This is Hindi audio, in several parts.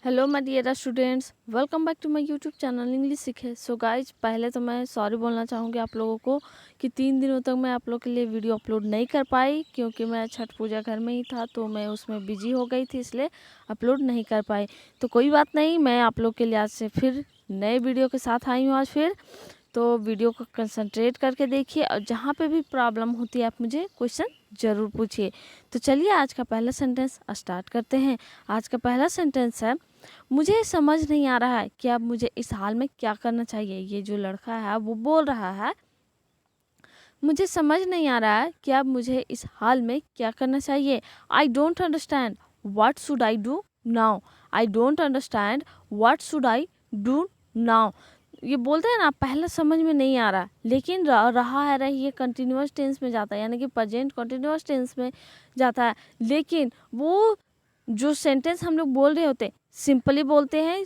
Hello my dear students, welcome back to my YouTube channel English सीखे। सो गाइज, पहले तो मैं सॉरी बोलना चाहूँगी आप लोगों को कि 3 दिनों तक मैं आप लोग के लिए वीडियो अपलोड नहीं कर पाई, क्योंकि मैं छठ पूजा घर में ही था तो मैं उसमें बिजी हो गई थी, इसलिए अपलोड नहीं कर पाई। तो कोई बात नहीं, मैं आप लोग के लिए आज से फिर नए वीडियो के साथ आई हूँ आज फिर। तो वीडियो को कंसंट्रेट करके देखिए और जहाँ पे भी प्रॉब्लम होती है आप मुझे क्वेश्चन ज़रूर पूछिए। तो चलिए आज का पहला सेंटेंस स्टार्ट करते हैं। आज का पहला सेंटेंस है, मुझे समझ नहीं आ रहा है कि अब मुझे इस हाल में क्या करना चाहिए। ये जो लड़का है वो बोल रहा है, मुझे समझ नहीं आ रहा है कि अब मुझे इस हाल में क्या करना चाहिए। I don't understand what should I do now. I don't understand what should I do now. ये बोलते हैं ना, पहले समझ में नहीं आ रहा लेकिन रहा है, रही ये कंटिन्यूअस टेंस में जाता है, यानी कि प्रेजेंट कंटिन्यूअस टेंस में जाता है। लेकिन वो जो सेंटेंस हम लोग बोल रहे होते सिंपली बोलते हैं,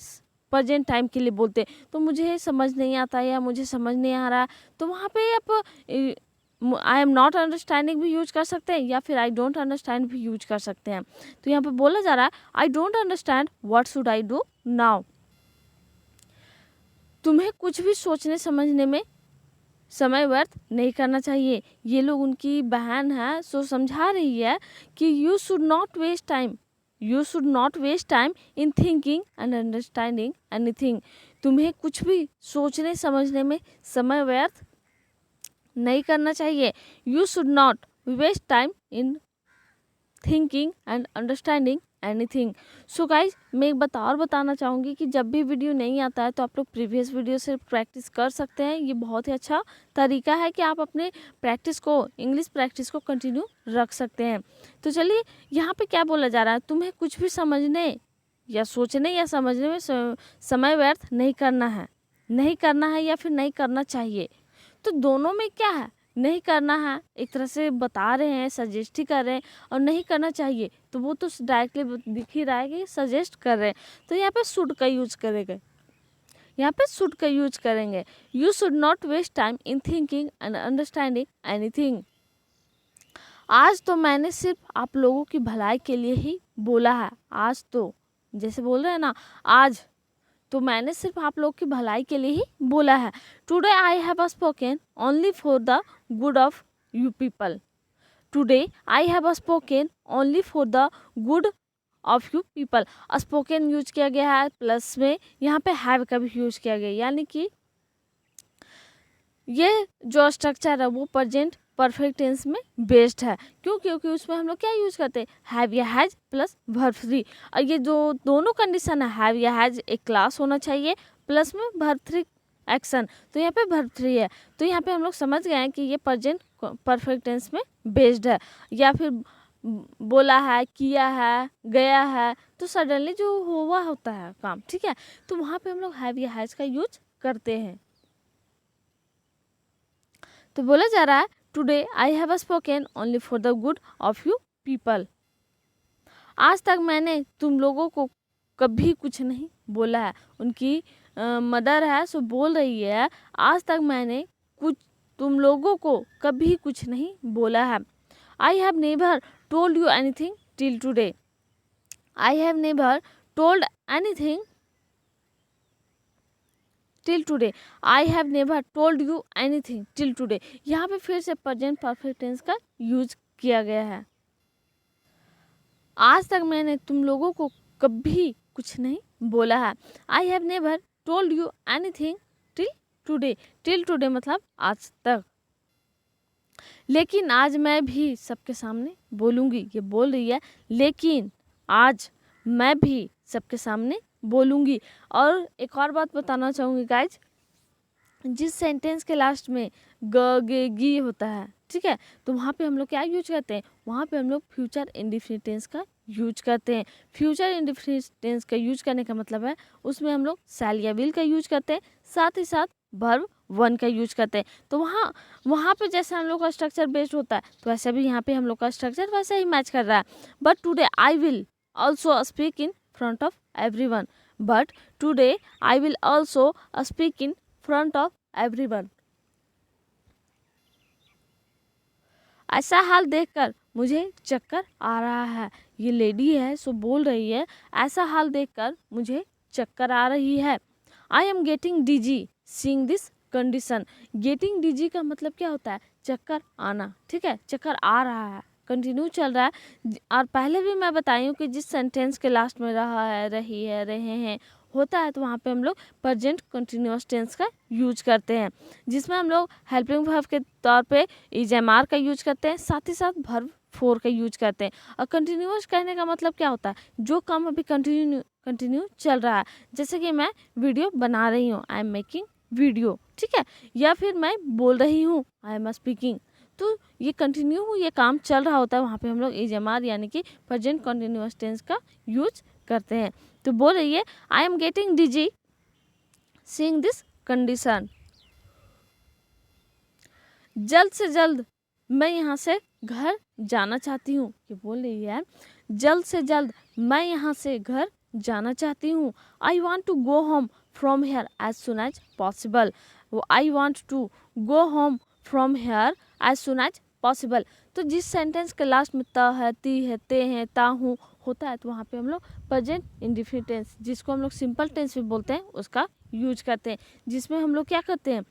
प्रेजेंट टाइम के लिए बोलते हैं। तो मुझे समझ नहीं आता या मुझे समझ नहीं आ रहा, तो वहाँ पे आप आई एम नॉट अंडरस्टैंडिंग भी यूज कर सकते हैं या फिर आई डोंट अंडरस्टैंड भी यूज कर सकते हैं। तो यहाँ पे बोला जा रहा है, I don't understand what should I do now. तुम्हें कुछ भी सोचने समझने में समय व्यर्थ नहीं करना चाहिए। ये लोग, उनकी बहन है सो समझा रही है कि you should not waste time, you should not waste time in thinking and understanding anything. तुम्हें कुछ भी सोचने समझने में समय व्यर्थ नहीं करना चाहिए। You should not waste time in thinking and understanding anything. So guys, मैं एक बात और बताना चाहूँगी कि जब भी वीडियो नहीं आता है तो आप लोग प्रीवियस वीडियो से प्रैक्टिस कर सकते हैं। ये बहुत ही अच्छा तरीका है कि आप अपने प्रैक्टिस को, इंग्लिश प्रैक्टिस को कंटिन्यू रख सकते हैं। तो चलिए, यहाँ पे क्या बोला जा रहा है, तुम्हें कुछ भी समझने या सोचने या समझने में समय व्यर्थ नहीं करना है, नहीं करना है या फिर नहीं करना चाहिए। तो दोनों में क्या है, नहीं करना है एक तरह से बता रहे हैं, सजेस्ट ही कर रहे हैं, और नहीं करना चाहिए तो वो तो डायरेक्टली दिख ही रहा है कि सजेस्ट कर रहे हैं। तो यहाँ पे शुड का यूज करेंगे, यहाँ पे शुड का यूज करेंगे। You should not waste time in thinking and understanding anything. आज तो मैंने सिर्फ आप लोगों की भलाई के लिए ही बोला है। आज तो, जैसे बोल रहे हैं ना, आज तो मैंने सिर्फ आप लोग की भलाई के लिए ही बोला है। Today I have spoken only for the good of you people. Today I have spoken only for the good of you people. Spoken use किया गया है, प्लस में यहाँ पे हैव का भी यूज किया गया, यानी कि ये जो स्ट्रक्चर है वो प्रेजेंट परफेक्ट टेंस में बेस्ड है। क्यों? क्योंकि उसमें हम लोग क्या यूज करते हैं, हैव या हैज प्लस वर्ब थ्री। और ये जो दोनों कंडीशन है, हैव या हैज एक क्लास होना चाहिए, प्लस में वर्ब थ्री एक्शन। तो यहाँ पे वर्ब थ्री है, तो यहाँ पे हम लोग समझ गए हैं कि ये प्रेजेंट परफेक्ट टेंस में बेस्ड है। या फिर बोला है, किया है, गया है, तो सडनली जो हुआ होता है काम, ठीक है, तो वहाँ पे हम लोग हैव या हैज का यूज करते हैं। तो बोला जा रहा है, today I have spoken only for the good of you people. आज तक मैंने तुम लोगों को कभी कुछ नहीं बोला है। उनकी मदर है सो बोल रही है, आज तक मैंने कुछ तुम लोगों को कभी कुछ नहीं बोला है। I have never told you anything till today. I have never told anything till today. I have never told you anything till today. यहाँ पे फिर से प्रेजेंट परफेक्ट टेंस का यूज किया गया है। आज तक मैंने तुम लोगों को कभी कुछ नहीं बोला है। I have never told you anything till today. Till today मतलब आज तक। लेकिन आज मैं भी सबके सामने बोलूँगी, ये बोल रही है, लेकिन आज मैं भी सबके सामने बोलूँगी। और एक और बात बताना चाहूँगी गाइज, जिस सेंटेंस के लास्ट में ग गे गी होता है, ठीक है, तो वहाँ पे हम लोग क्या यूज करते हैं, वहाँ पे हम लोग फ्यूचर इंडेफिनिट टेंस का यूज करते हैं। फ्यूचर इंडेफिनिट टेंस का यूज करने का मतलब है उसमें हम लोग शैल या विल का यूज करते हैं, साथ ही साथ वर्ब वन का यूज करते हैं। तो वहाँ वहाँ पे जैसे हम लोग का स्ट्रक्चर बेस्ड होता है, तो वैसे भी यहाँ पे हम लोग का स्ट्रक्चर वैसे ही मैच कर रहा है। But today I will also speak in front of everyone. But today I will also speak in front of everyone. ऐसा हाल देखकर मुझे चक्कर आ रहा है। ये लेडी है सो बोल रही है ऐसा हाल देखकर मुझे चक्कर आ रही है। I am getting dizzy seeing this condition. Getting dizzy का मतलब क्या होता है? चक्कर आना, ठीक है, चक्कर आ रहा है, कंटिन्यू चल रहा है। और पहले भी मैं बताई हूँ कि जिस सेंटेंस के लास्ट में रहा है, रही है, रहे हैं होता है तो वहाँ पे हम लोग प्रेजेंट कंटिन्यूअस टेंस का यूज करते हैं, जिसमें हम लोग हेल्पिंग वर्ब के तौर पे इज एम आर का यूज करते हैं, साथ ही साथ वर्ब फोर का यूज करते हैं। और कंटिन्यूअस कहने का मतलब क्या होता है? जो काम अभी कंटिन्यू चल रहा है, जैसे कि मैं वीडियो बना रही हूँ, आई एम मेकिंग वीडियो, ठीक है, या फिर मैं बोल रही हूँ, आई एम स्पीकिंग। तो ये कंटिन्यू ये काम चल रहा होता है, वहाँ पे हम लोग इज एम आर यानी कि प्रेजेंट कंटिन्यूअस टेंस का यूज करते हैं। तो बोल रही है I am getting dizzy seeing this condition. जल्द से जल्द मैं यहाँ से घर जाना चाहती हूँ। ये बोल रही है जल्द से जल्द मैं यहाँ से घर जाना चाहती हूँ। I want to go home from here as soon as possible. I want to go home from here as soon as possible. तो जिस सेंटेंस के लास्ट में त है, ती है, ते है, ता हूँ होता है तो वहाँ पे हम लोग प्रेजेंट इंडेफिनिट टेंस, जिसको हम लोग सिंपल टेंस भी बोलते हैं, उसका यूज करते हैं, जिसमें हम लोग क्या करते हैं?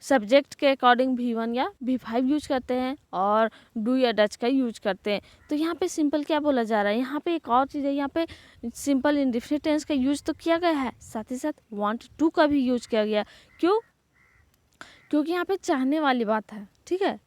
सब्जेक्ट के अकॉर्डिंग V1 या V5 यूज करते हैं और डू या डच का यूज करते हैं। तो यहाँ पे सिंपल क्या बोला जा रहा है? यहाँ पे एक और चीज़ है, यहाँ पे सिंपल इंडेफिनिट टेंस का यूज तो किया गया है, साथ ही साथ वांट टू का भी यूज किया गया। क्यों? क्योंकि यहाँ पे चाहने वाली बात है, ठीक है।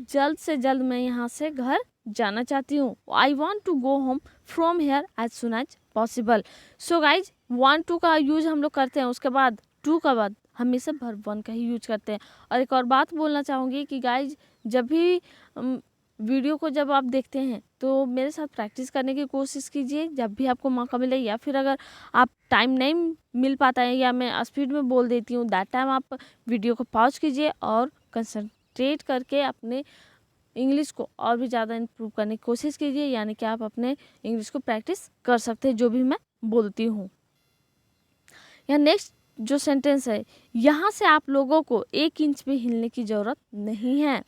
जल्द से जल्द मैं यहाँ से घर जाना चाहती हूँ। I want to go home from here as soon as possible. So guys want to का यूज हम लोग करते हैं, उसके बाद टू का बाद हमेशा वर्ब वन का ही यूज करते हैं। और एक और बात बोलना चाहूँगी कि गाइज जब भी वीडियो को जब आप देखते हैं तो मेरे साथ प्रैक्टिस करने की कोशिश कीजिए, जब भी आपको मौका मिले, या फिर अगर आप टाइम नहीं मिल पाता है या मैं स्पीड में बोल देती हूँ, दैट टाइम आप वीडियो को पॉज कीजिए और कंसंट्रेट करके अपने इंग्लिश को और भी ज़्यादा इम्प्रूव करने की कोशिश कीजिए, यानी कि आप अपने इंग्लिश को प्रैक्टिस कर सकते हैं जो भी मैं बोलती हूँ। या नेक्स्ट जो सेंटेंस है, यहाँ से आप लोगों को 1 इंच भी हिलने की ज़रूरत नहीं है।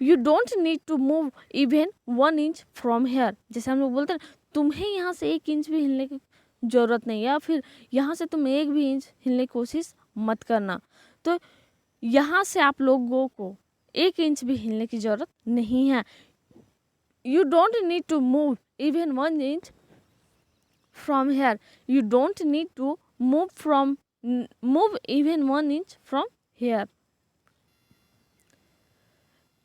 You don't need to move even 1 inch from here. जैसे हम लोग बोलते हैं तुम्हें यहाँ से 1 इंच भी हिलने की ज़रूरत नहीं है, या फिर यहाँ से तुम 1 भी इंच हिलने की कोशिश मत करना। तो यहाँ से आप लोगों को 1 इंच भी हिलने की ज़रूरत नहीं है। You don't need to move even 1 inch from here. You don't need to move even 1 inch from here.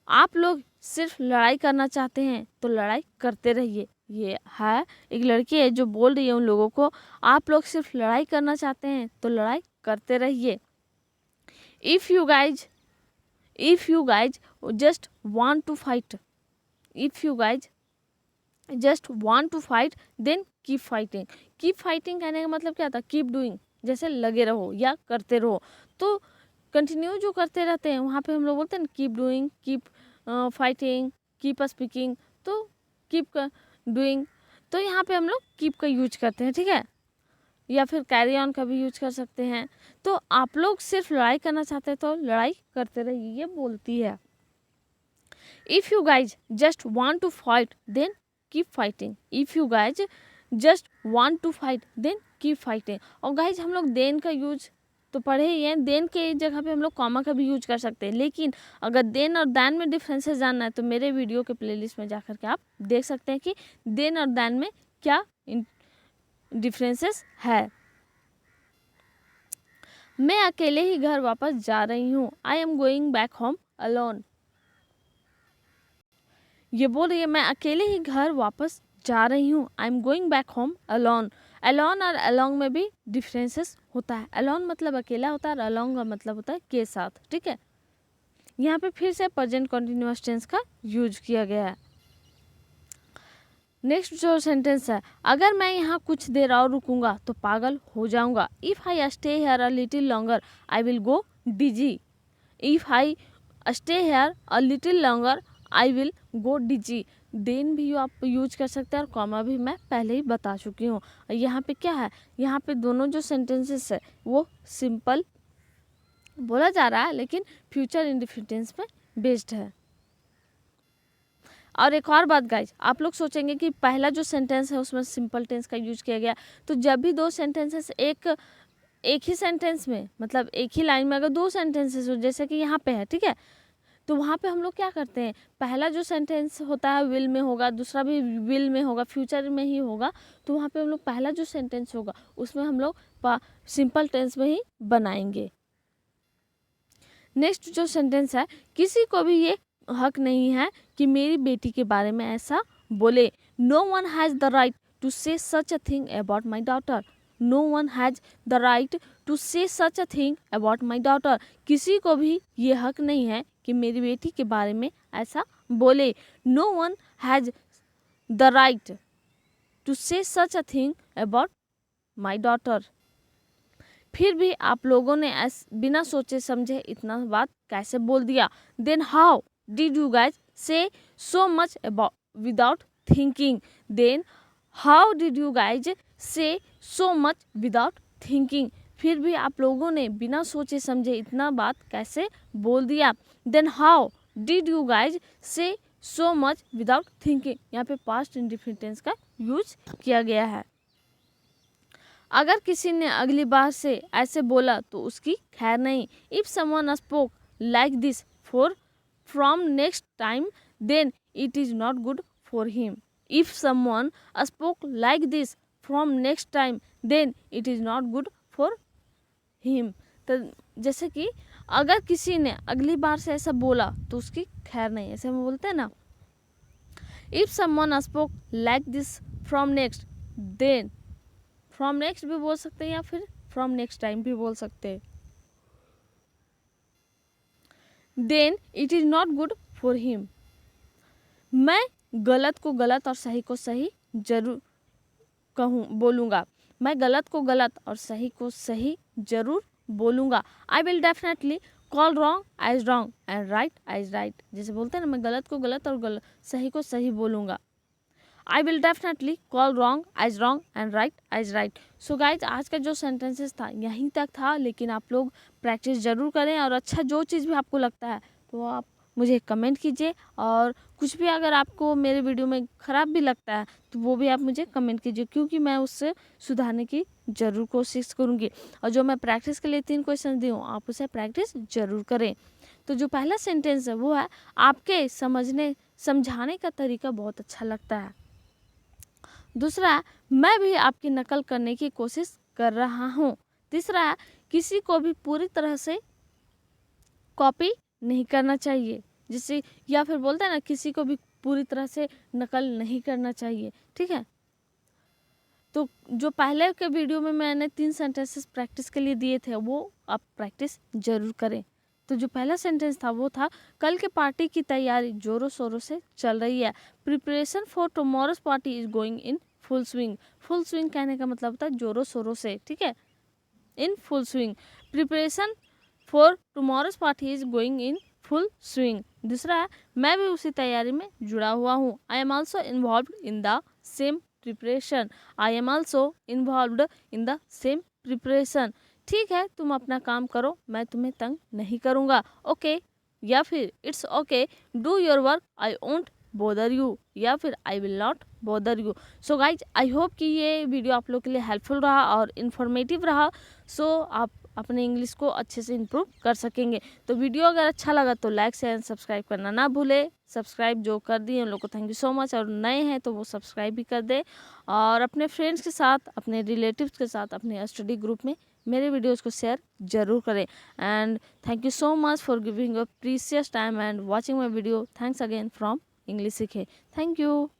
आप लोग सिर्फ लड़ाई करना चाहते हैं तो लड़ाई करते रहिए। ये है एक लड़की है जो बोल रही है उन लोगों को, आप लोग सिर्फ लड़ाई करना चाहते हैं तो लड़ाई करते रहिए। If you guys just want to fight, if you guys just want to fight then keep fighting। keep fighting कहने का मतलब क्या था? keep doing, जैसे लगे रहो या करते रहो। तो कंटिन्यू जो करते रहते हैं वहाँ पे हम लोग बोलते हैं keep doing, keep fighting, keep speaking, तो keep doing, तो यहाँ पे हम लोग keep का यूज करते हैं, ठीक है, या फिर कैरी ऑन का भी यूज कर सकते हैं। तो आप लोग सिर्फ लड़ाई करना चाहते हैं तो लड़ाई करते रहिए, ये बोलती है। If you guys just want to fight then keep fighting. If you guys just want to fight then keep fighting. और गाइज हम लोग देन का यूज तो पढ़े ही हैं, देन के जगह पे हम लोग कॉमा का भी यूज कर सकते हैं, लेकिन अगर देन और दैन में डिफरेंसेस जानना है तो मेरे वीडियो के प्लेलिस्ट में जाकर के आप देख सकते हैं कि देन और दैन में क्या डिफरेंसेस है। मैं अकेले ही घर वापस जा रही हूँ। I am going back home alone. ये बोल रही है मैं अकेले ही घर वापस जा रही हूँ। I am going back home alone. Alone और अलोंग में भी डिफरेंसेस होता है। अलोन मतलब अकेला होता है और अलोंग का मतलब होता है के साथ, ठीक है। यहाँ पे फिर से प्रेजेंट कंटिन्यूअस टेंस का यूज किया गया है। नेक्स्ट जो सेंटेंस है, अगर मैं यहाँ कुछ देर और रुकूंगा तो पागल हो जाऊंगा। If I stay here a little longer I will go dizzy. If I stay here a little longer I will go dizzy. Then भी आप यूज कर सकते हैं और कॉमा भी मैं पहले ही बता चुकी हूँ। यहाँ पे क्या है, यहाँ पे दोनों जो सेंटेंसेस है वो सिंपल बोला जा रहा है, लेकिन फ्यूचर इंडेफिनिट टेंस में बेस्ड है। और एक और बात गाइज, आप लोग सोचेंगे कि पहला जो सेंटेंस है उसमें सिंपल टेंस का यूज किया गया, तो जब भी दो सेंटेंसेस एक ही सेंटेंस में, मतलब एक ही लाइन में अगर दो सेंटेंसेस हो, जैसे कि यहाँ पे है, ठीक है, तो वहाँ पे हम लोग क्या करते हैं, पहला जो सेंटेंस होता है विल में होगा, दूसरा भी विल में होगा, फ्यूचर में ही होगा, तो वहाँ पे हम लोग पहला जो सेंटेंस होगा उसमें हम लोग सिंपल टेंस में ही बनाएंगे। नेक्स्ट जो सेंटेंस है, किसी को भी ये हक नहीं है कि मेरी बेटी के बारे में ऐसा बोले। No one has the right to say such a thing about my daughter. No one has the right to say such a thing about my daughter. किसी को भी ये हक नहीं है कि मेरी बेटी के बारे में ऐसा बोले। No one has the right to say such a thing about my daughter. फिर भी आप लोगों ने बिना सोचे समझे इतना बात कैसे बोल दिया। Then how did you guys say so much about without thinking. Then how did you guys say so much without thinking. फिर भी आप लोगों ने बिना सोचे समझे इतना बात कैसे बोल दिया। Then how did you guys say so much without thinking. यहाँ पे पास्ट इंडेफिनिट टेंस का यूज किया गया है। अगर किसी ने अगली बार से ऐसे बोला तो उसकी खैर नहीं। If someone spoke like this from next time then it is not good for him. If someone spoke like this from next time then it is not good for him. तो जैसे कि अगर किसी ने अगली बार से ऐसा बोला तो उसकी खैर नहीं, ऐसे हम बोलते हैं ना। If someone spoke like this from next, then from next भी बोल सकते हैं या फिर फ्रॉम नेक्स्ट टाइम भी बोल सकते हैं। Then it is not good for him. मैं गलत को गलत और सही को सही जरूर बोलूँगा। मैं गलत को गलत और सही को सही जरूर बोलूँगा। I will definitely call wrong as wrong and right as right. जैसे बोलते हैं ना, मैं गलत को गलत और सही को सही बोलूँगा। I will definitely call wrong as wrong and right as right. So guys, आज का जो सेंटेंसेस था यहीं तक था, लेकिन आप लोग प्रैक्टिस ज़रूर करें। और अच्छा, जो चीज़ भी आपको लगता है तो आप मुझे कमेंट कीजिए, और कुछ भी अगर आपको मेरे वीडियो में ख़राब भी लगता है तो वो भी आप मुझे कमेंट कीजिए, क्योंकि मैं उससे सुधारने की ज़रूर कोशिश करूँगी। और जो मैं प्रैक्टिस के लिए 3 क्वेश्चन दी हूँ, आप उसे प्रैक्टिस ज़रूर करें। तो जो पहला सेंटेंस है वो है, आपके समझाने का तरीका बहुत अच्छा लगता है। दूसरा, मैं भी आपकी नकल करने की कोशिश कर रहा हूँ। तीसरा, किसी को भी पूरी तरह से कॉपी नहीं करना चाहिए। जिससे, या फिर बोलते हैं ना, किसी को भी पूरी तरह से नकल नहीं करना चाहिए। ठीक है, तो जो पहले के वीडियो में मैंने 3 सेंटेंसेस प्रैक्टिस के लिए दिए थे, वो आप प्रैक्टिस जरूर करें। तो जो पहला सेंटेंस था वो था, कल के पार्टी की तैयारी जोरों शोरों से चल रही है। Preparation for tomorrow's party is going in full swing. Full swing कहने का मतलब होता है जोरों शोरों से, ठीक है, in full swing. Preparation for tomorrow's party is going in full swing. दूसरा है, मैं भी उसी तैयारी में जुड़ा हुआ हूँ। I am also involve in the same preparation. I am also involve in the same preparation. ठीक है, तुम अपना काम करो, मैं तुम्हें तंग नहीं करूँगा। ओके, या फिर it's okay, do your work, I won't bother you, या फिर I will not bother you. So guys, I hope कि ये वीडियो आप लोग के लिए हेल्पफुल रहा और इन्फॉर्मेटिव रहा। सो आप अपने इंग्लिश को अच्छे से इम्प्रूव कर सकेंगे। तो वीडियो अगर अच्छा लगा तो लाइक शेयर एंड सब्सक्राइब करना ना भूले। सब्सक्राइब जो कर दिए उन लोग को थैंक यू सो मच, और नए हैं तो वो सब्सक्राइब भी कर दे, और अपने फ्रेंड्स के साथ, अपने रिलेटिव्स के साथ, अपने स्टडी ग्रुप में मेरे वीडियोज़ को शेयर जरूर करें। And thank you so much for giving a precious time and watching my video. Thanks again from English सीखे। Thank you.